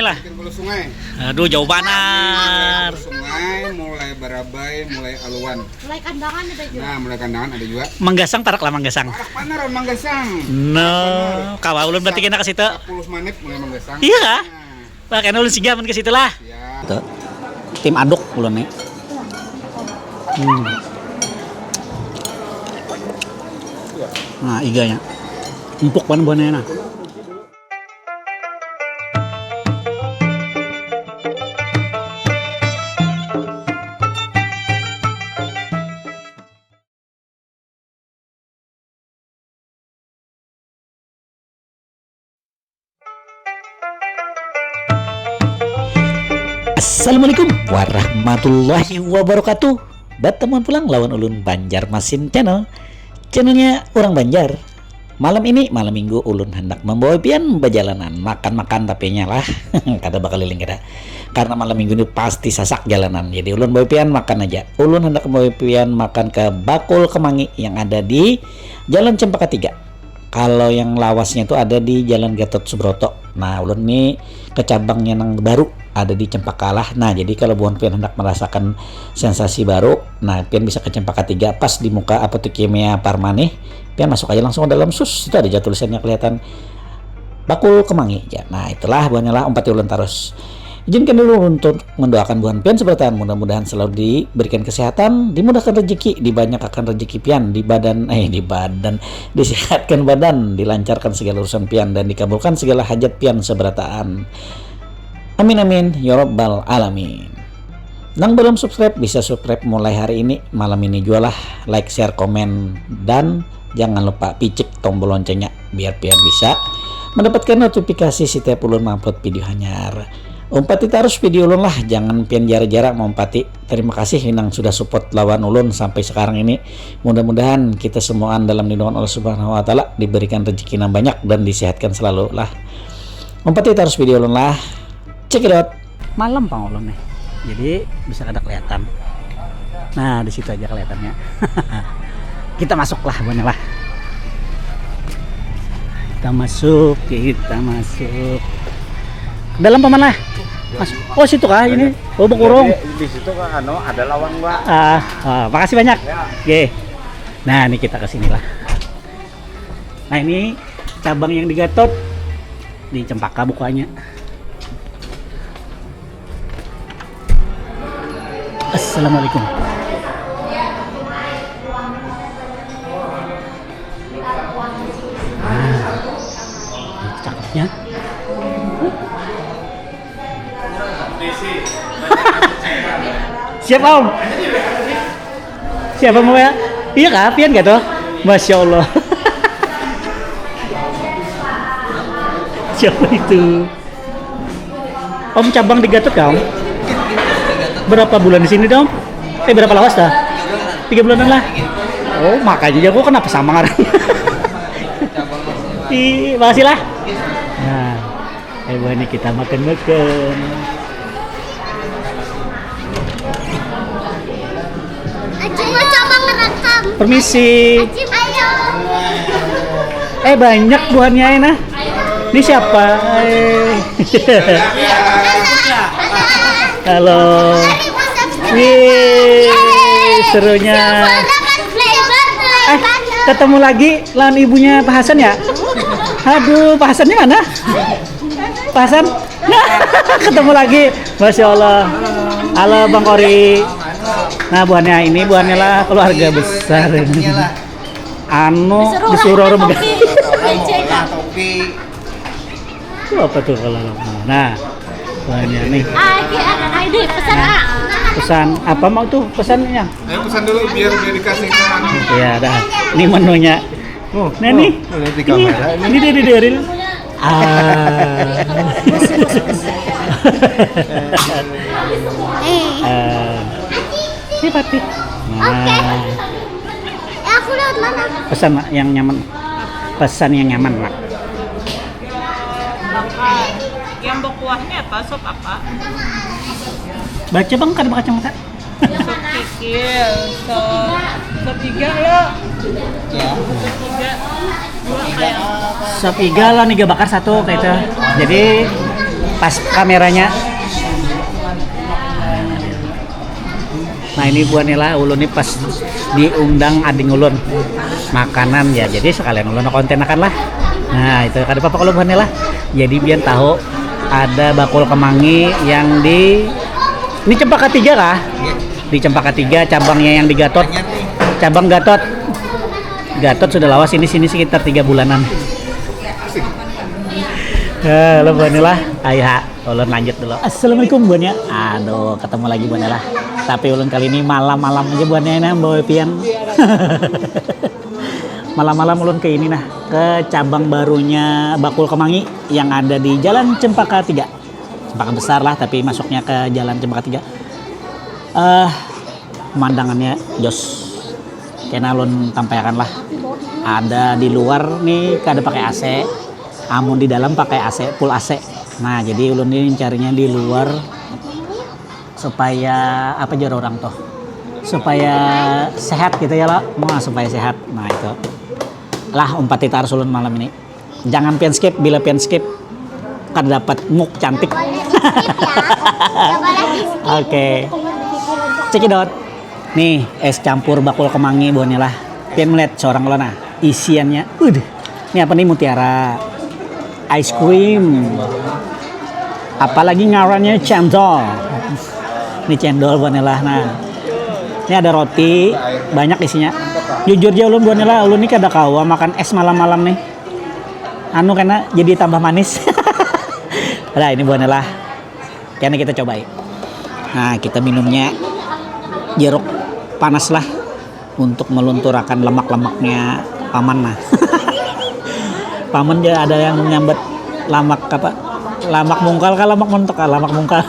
lah. Bikin hulu sungai. Aduh, jauh banar. Hulu sungai, mulai Barabai, mulai Aluan. Mulai kandangan ada juga. Nah, mulai kandangan ada juga. Manggasang parak lah Manggasang. Parah panar on Manggasang. No, kawa ulun berarti kena ke situ. 10 menit mulai Manggasang. Iya kah? Nah, Lah kena ulun siga ke situ lah. ya. Tuh. Tim aduk ulun nih. Nah, iganya. Empuk ban buahnya nah. Assalamualaikum warahmatullahi wabarakatuh. Bertemuan pulang lawan ulun Banjarmasin channelnya orang Banjar. Malam ini malam minggu ulun hendak membawa pian berjalanan makan tapi nyalah kada bakal liling kada karena malam minggu ini pasti sasak jalanan, jadi ulun bawa pian makan aja. Ulun hendak membawa pian makan ke Bakul Kemangi yang ada di Jalan Cempaka 3. Kalau yang lawasnya itu ada di Jalan Gatot Subroto. Nah, ulun ini ke cabangnya yang baru ada di Cempaka lah. Nah, jadi kalau buan pian hendak merasakan sensasi baru, nah pian bisa ke Cempaka 3 pas di muka Apotek Kimia Parmane. Pian masuk aja langsung ke dalam sus. Itu ada aja tulisannya kelihatan Bakul Kemangi. Ya, nah, itulah buahnya lah umpati ulun terus. Izinkan dulu untuk mendoakan buan pian seperti mudah-mudahan selalu diberikan kesehatan, dimudahkan rezeki, dibanyakkan rezeki pian, disehatkan badan, dilancarkan segala urusan pian dan dikabulkan segala hajat pian seberataan. Amin amin ya rabbal alamin. Nang belum subscribe bisa subscribe mulai hari ini, malam ini jualah, like, share, komen dan jangan lupa picik tombol loncengnya biar pian bisa mendapatkan notifikasi setiap ulun upload video hanyar. Umpati terus video ulun lah, jangan pian jarak-jarak mengumpati. Terima kasih yang sudah support lawan ulun sampai sekarang ini. Mudah-mudahan kita semuaan dalam lindungan Allah Subhanahu wa taala diberikan rezeki yang banyak dan disehatkan selalu lah. Umpati terus video ulun lah. Check it out. Malam pang ulun nih. Jadi bisa kada kelihatan. Nah, di situ aja kelihatannya. Kita masuk lah banyak lah. Kita masuk. Dalam paman lah. Masuk. Oh, situ kah ini? Oh, Bekurung. Di situ kan ada lawang, Mbak. Makasih banyak. Oke. Nah, ini kita ke sini lah. Nah, ini cabang yang di Gatot di Cempaka bukanya. Assalamualaikum. Cakepnya. Siap om? Siapa mau ya? Iya kah? Pian gak tuh? Masya Allah. Siapa itu? Om cabang di Gatot kah om? Berapa bulan di sini dong? Berapa lawas dah? 3 bulanan lah. Oh makanya aku kenapa sama orang? Makasih lah. Nah, ini kita makan. Cuma cabang ngerekam. Permisi. Ayo. Banyak buahnya nah. Ini siapa? Halo. Wih, serunya. Ketemu lagi lawan ibunya Pak Hasan ya? Aduh, Pak Hasannya mana? Pak Hasan? Nah, ketemu lagi. Masya Allah. Halo Bang Kori. Nah, buahnya lah keluarga besar. Disuruh orang topi. Itu apa tuh kalau nah, buahnya nih. Pesan apa mau tuh pesannya? Ayo pesan dulu biar dikasih ke anu. Iya, dah. Ini menunya. Nah, nih. Di kamera. Ini dia Deril. Ini Pati. Oke. Aku lihat mana? Pesan yang nyaman. Pesan yang nyaman, Mak. Yang berkuahnya apa? Sop apa? Baca bang, kada pakai kacamata. Sop kikil, sop iga ya. Sop iga. Dua kayak. Sop iga lah, 3 bakar 1 kayak itu. Jadi pas kameranya. Nah ini Bu Nela, ulun ini pas diundang ading ulun makanan ya, jadi sekalian ulun konten akan lah. Nah itu ada apa kalau Bu Nela, jadi biar tahu ada bakul kemangi yang di ini Cempaka 3 kah? Di Cempaka 3 cabangnya yang di Gatot, cabang Gatot. Gatot sudah lawas ini sini sekitar 3 bulanan. Halo Bu Nela, ayo ulun lanjut dulu. Assalamualaikum Bu Nia. Aduh, ketemu lagi Bu Nela. Tapi ulun kali ini malam-malam aja Bu Nia bawa pian. Malam-malam ulun ke ini nah, ke cabang barunya Bakul Kemangi yang ada di Jalan Cempaka 3. Cempaka besar lah, tapi masuknya ke Jalan Cempaka 3. Pemandangannya jos. Kena ulun tampilkan lah. Ada di luar nih, kada pakai AC. Amun di dalam pakai AC, full AC. Nah, jadi ulun ini carinya di luar supaya apa jar orang toh? Supaya sehat gitu ya lah. Nah, supaya sehat. Nah, itu. Lah umpat titar ulun malam ini. Jangan pian skip, bila pian skip kan dapat muk cantik. Oke. Cekidot. Nih, es campur bakul kemangi Bu Nela. Pian melihat seorang ulun nah, isiannya. Ini apa nih mutiara? Ice cream, apalagi ngarannya cendol. Ini cendol Bu Nela. Nah, ini ada roti, banyak isinya. Jujur aja ulun Bu Nela, ulun ini kada kawa makan es malam-malam nih. Anu karena jadi tambah manis. Nah ini Bu Nela, karena kita cobain. Nah kita minumnya jeruk panas lah untuk melunturakan lemak-lemaknya paman nah. Paman dia ada yang menyambat lamak apa? Lamak mungkal kah lamak mentok kah? Lamak mungkal.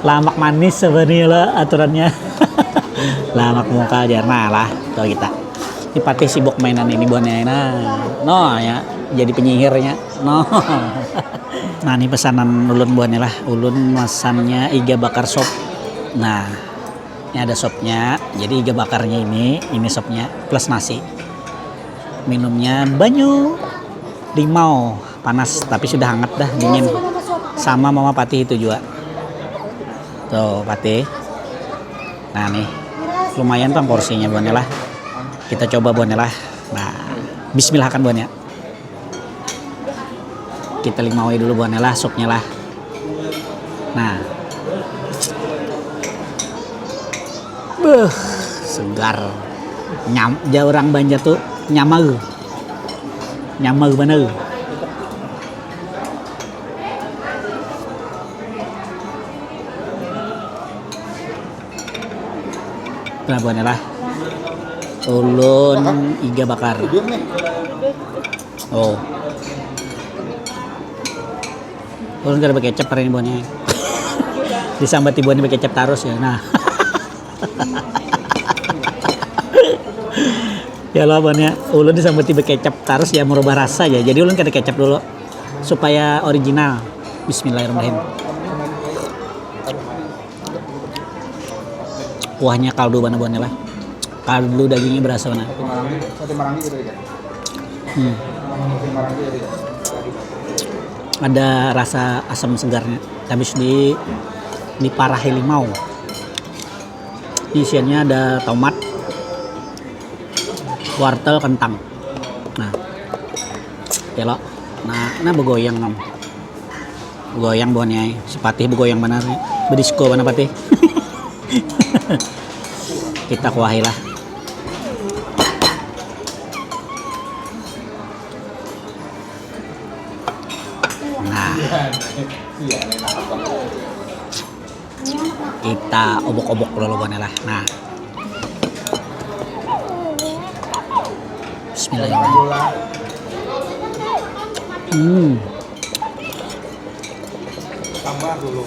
Lamak manis sebenarnya lah aturannya. Lamak mungkal jarna lah tuh kita. Ini pati sibuk mainan ini buannya no ya jadi penyihirnya no. Nah ini pesanan ulun buannya lah. Ulun masannya iga bakar sop. Nah ini ada sopnya. Jadi iga bakarnya ini sopnya plus nasi. Minumnya banyu limau panas tapi sudah hangat dah dingin sama Mama Patih itu juga tuh Patih. Nah nih lumayan bang porsinya Bu Nela, kita coba Bu Nela. Nah bismillah kan Bu Nela, kita limaui dulu Bu Nela supnya lah. Nah segar jauh orang Banjar tuh nyamau bener. Nah Bu Nela, ulun iga bakar. Oh, ulun kada pakai kecap hari ini Bu Nela. Disambat ibu ini pakai kecap tarus ya. Nah. Ya lah banyak ulun disambut tiba kecap terus ya merubah rasa ya. Jadi ulun kada kecap dulu supaya original. Bismillahirrahmanirrahim. Kuahnya kaldu mana Bu Nela. Kaldu dagingnya berasa mana. Ada rasa asam segarnya. Habis diparahi limau. Isiannya ada tomat, wortel, kentang. Nah, ya lo. Nah begoyang nam. Begoyang buannya. Si Patih begoyang benar nih. Bedisko mana Patih? Kita kuahi lah. Nah, kita obok-obok dulu buannya lah. Nah, bismillahirrahmanirrahim. Tambah dulu.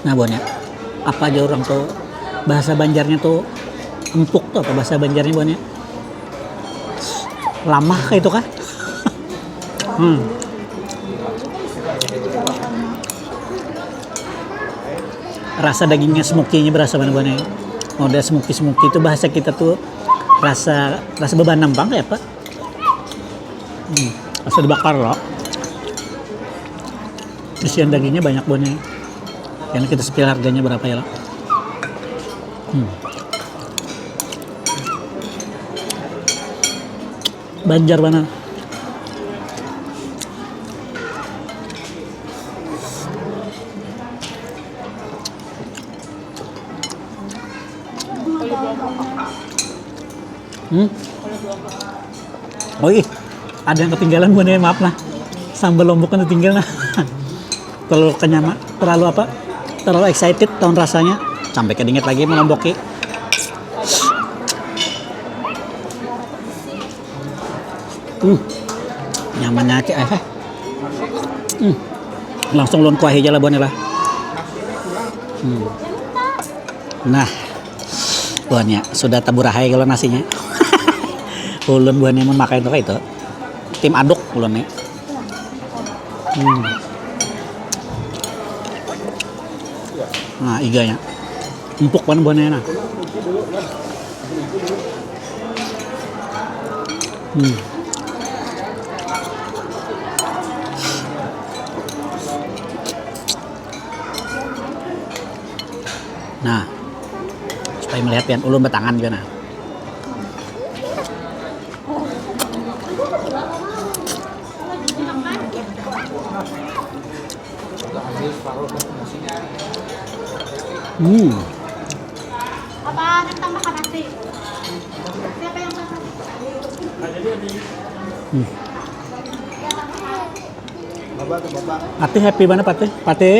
Nah buannya, apa aja orang tuh bahasa Banjarnya tuh empuk tuh apa bahasa Banjarnya buannya? Lamah kayak itu kah? rasa dagingnya smoky-nya berasa mana buannya. Oh, udah smoky itu bahasa kita tuh rasa beban nampang ya, Pak. Rasa dibakar loh. Isian dagingnya banyak buannya. Karena kita spill harganya berapa ya, loh. Banjar mana? Oh iya, ada yang ketinggalan buannya, maaf lah. Sambal lombok kan ketinggalan. Terlalu kenyama, terlalu excited tahun rasanya. Sampai kedinget lagi mau lomboki. Nyamannya aja. Langsung lon kuah aja lah buannya lah. Nah, buannya sudah taburahai kalau nasinya. Ulun buannya memakai itu. Tim aduk ulunnya. Nah, iganya. Empuk kan buannya nah. Nah, supaya melihat pian ulun batangan juga nah. Apa ditambahkan nasi? Siapa yang masak? Bapak. Pati happy mana Pati? Pati?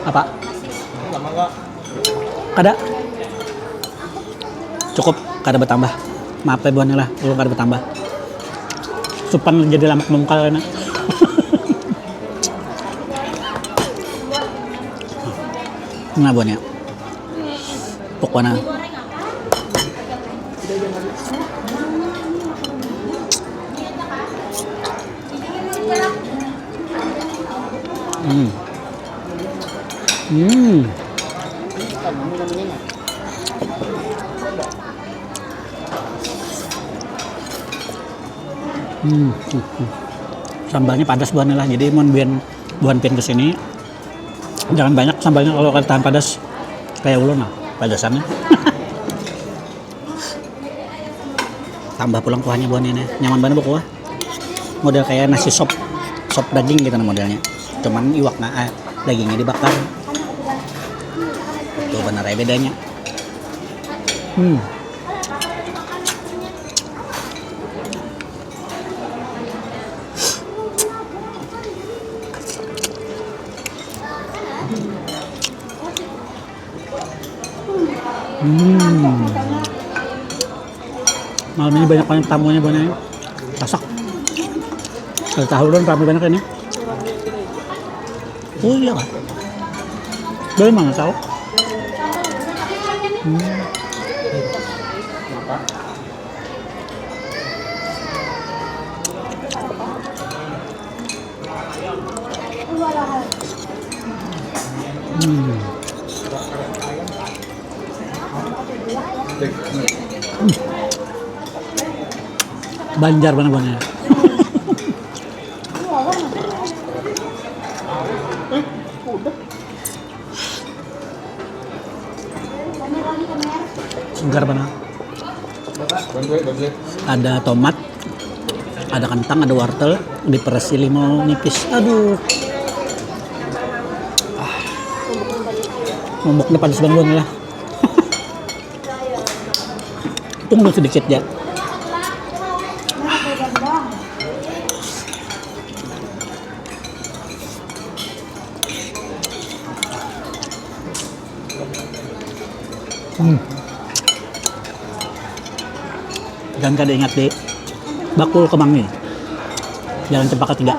Apa? Kada? Cukup, kada bertambah. Maaf ya buannya lah, belum kada bertambah. Supan jadi lamak mengkal enak. Nah buannya. Pokoknya. Sambalnya padas buannya lah, jadi mau buan pian kesini jangan banyak sambalnya, kalau tahan padas kayak ulun lah padasannya. Tambah pulang kuahnya buannya nih, nyaman banget bu kuah, model kayak nasi sop daging gitu nah modelnya, cuman iwak dagingnya dibakar tuh, bener ya bedanya. Malam ini banyak tamunya buannya, masak. Kalau tahu dong ramai banyak ini. Oh iya kan? Dari mana tahu? Banjar mana buannya? Segar mana? Ada tomat, ada kentang, ada wortel, diperesi limau nipis. Aduh, ngomong depan sebanggung lah. Tunggu sedikit ya. Jangan kada ingat di Bakul Kemangi, Jalan Cempaka 3.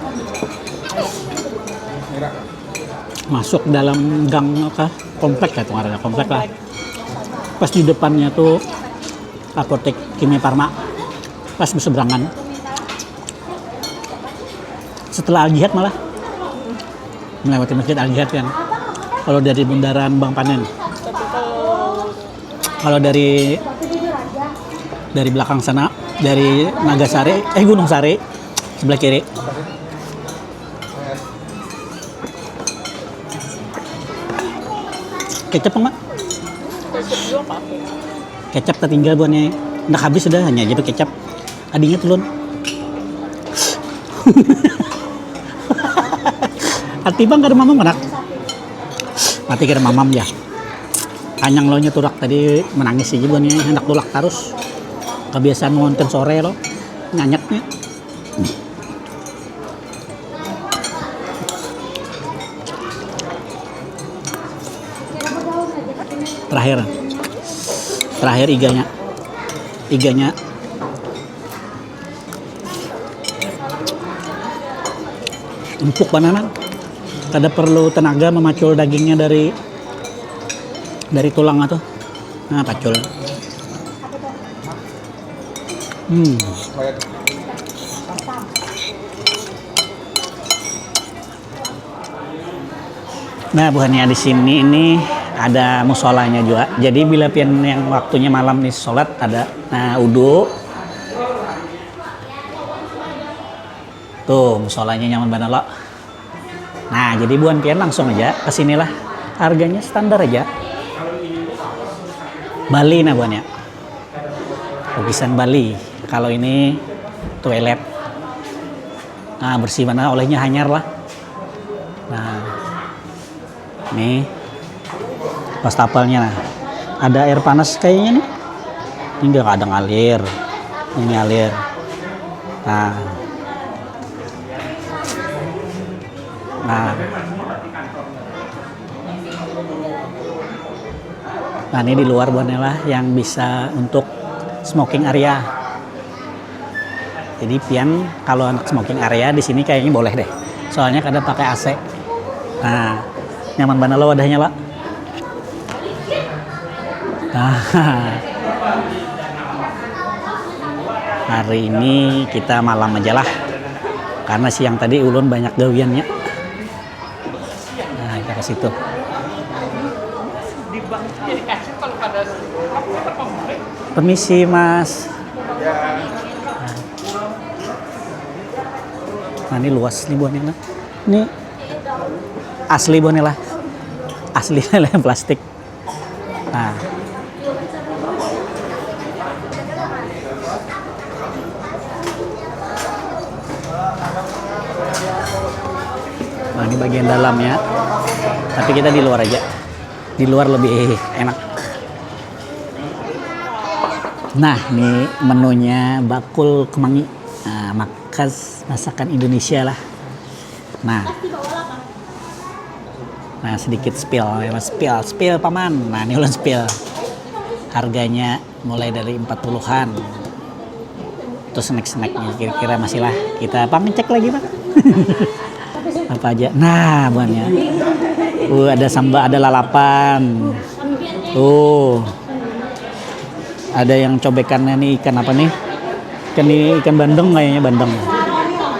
Masuk dalam gang komplek ya, tuh ada komplek lah. Pas di depannya tuh apotek Kimia Farma, pas berseberangan. Setelah Al Jihad malah. melewati Masjid Al-Jihad kan. Kalau dari bundaran Bang Panen. Tapi Kalau dari belakang sana, dari Nagasari, Gunung Sari sebelah kiri. Kecap enggak? kecap juga pakai. Kecap tertinggal buahnya. Nggak habis sudah, hanya aja kecap. Adinya telun. Hati bang kada mamam anak. Mati kada mamam ya. Kanyang lo nya turak tadi menangis sih buahnya hendak tulak terus. Kebiasaan ngonten sore lo nyanyaknya. Terakhir iganya empuk bananan. Kada perlu tenaga memacul dagingnya dari tulang atau pacul. Nah, buahnya di sini ini ada musolanya juga. Jadi bila pian yang waktunya malam nih sholat ada udu. Tuh musolanya nyaman banget lo. Nah, jadi buan pian langsung aja kesinilah. Harganya standar aja. Bali nah buannya. Lukisan Bali. Kalau ini toilet. Nah, bersih mana olehnya hanyar lah. Nah, nih wastafalnya. Nah, ada air panas kayaknya nih. Ini nggak ada ngalir. Ini ngalir. Nah, ini di luar buahnya lah yang bisa untuk smoking area. Jadi pian kalau anak smoking area di sini kayaknya boleh deh. Soalnya kadang pakai AC. Nah, nyaman banget lo wadahnya lah. Nah, hari ini kita malam aja lah. Karena siang tadi ulun banyak gawiannya. Nah, kita ke situ. Di bank jadi kasih kalau pada Permisi, Mas. Nah, ini luas nih buahnya lah. Ini asli buahnya lah. Asli lem plastik. Nah, ini bagian dalamnya. Tapi kita di luar aja. Di luar lebih enak. Nah, ini menunya bakul kemangi. Nah, masakan Indonesia lah. Nah, sedikit spill paman. Nah, ini ulang spill. Harganya mulai dari 40-an. Terus snack-snacknya kira-kira masih lah. Kita ngecek lagi, Pak. Apa aja? Nah, buahnya. Ada sambal, ada lalapan. Ada yang cobekannya nih ikan apa nih? Ikan bandeng kayaknya bandeng.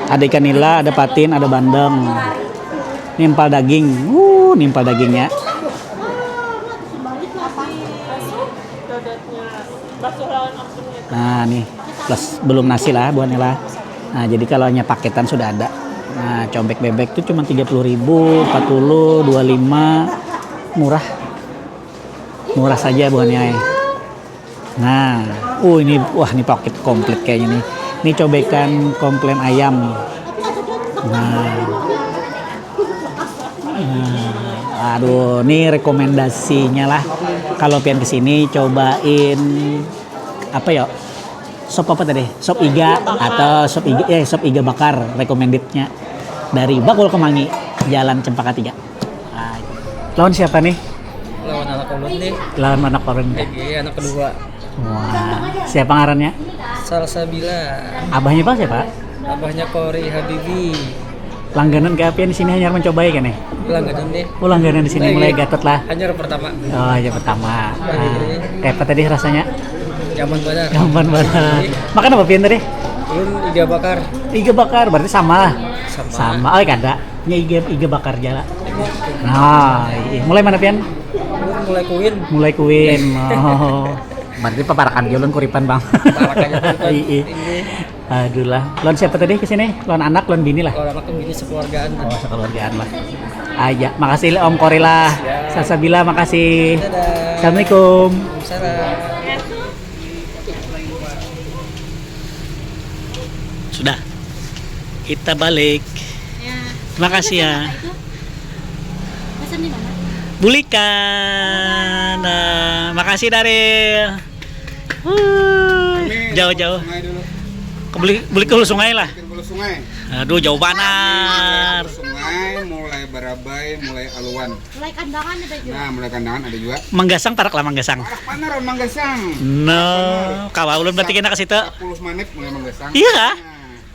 Ada ikan nila, ada patin, ada bandeng. Nimpal daging. Nimpal dagingnya. Nah, nih plus belum nasi lah buahnya lah. Nah, jadi kalau hanya paketan sudah ada. Nah, cobek bebek tuh cuma 30.000, 40, 25. Murah saja buahnya. Nah, ini paket komplit kayaknya nih. Ini cobekan komplain ayam. Aduh, ini rekomendasinya lah. Kalau pian kesini cobain apa ya? Sop apa tadi? Sop iga atau sop iga bakar recommendednya dari Bakul Kemangi, Jalan Cempaka 3. Nah, lawan siapa nih? Lawan anak ulun nih. Lawan anak ulun. Anak kedua. Wah, siapa ngarannya? Salsabila. Abahnya Pak siapa? Abahnya Kori Habibi. Langganan ke apian di sini hanya mencobai kan nih? Langganan deh. Langganan di sini mulai gatot lah. Hanya pertama. Oh, yang pertama. Kayak apa tadi rasanya? Nyaman banget. Nyaman banget. Makan apa pian tadi? Ulun iga bakar. Iga bakar berarti sama lah. Sama. Oh, kada. Nya iga bakar jala. Nah, mulai mana pian? Mulai kuin. Mulai kuin. Oh. Berarti paparakan dia ulun kuripan, Bang. Paparakan dia kuripan. Iya. Aduh lah. Lon siapa tadi ke sini? Lon anak, lon bini lah. Kalau anak kan bini sekeluargaan. Oh, sekeluargaan lah. Aja, makasih Om Korila. Salsabila, makasih. Dadah. Assalamualaikum. Salam. Sudah. Kita balik. Ya. Terima kasih ya. Itu pesan di mana? Bulikan. Nah, makasih Daril. Kami Jauh-jauh. Sungai dulu. Beli ke hulu sungai lah. Bikin hulu sungai. Aduh, jauh banar. Sungai mulai Barabai, mulai Aluan. Mulai kandangan ada juga. Nah, mulai kandangan ada juga. Manggasang tarak lah Manggasang. Arah Panaran Manggasang. No, kawa ulun berarti kena ke situ. 10 menit mulai Manggasang. Iya.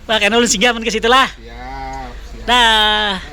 Nah, Lah kan ulun sigaman ke situ lah. siap, siap. Dah. Ah.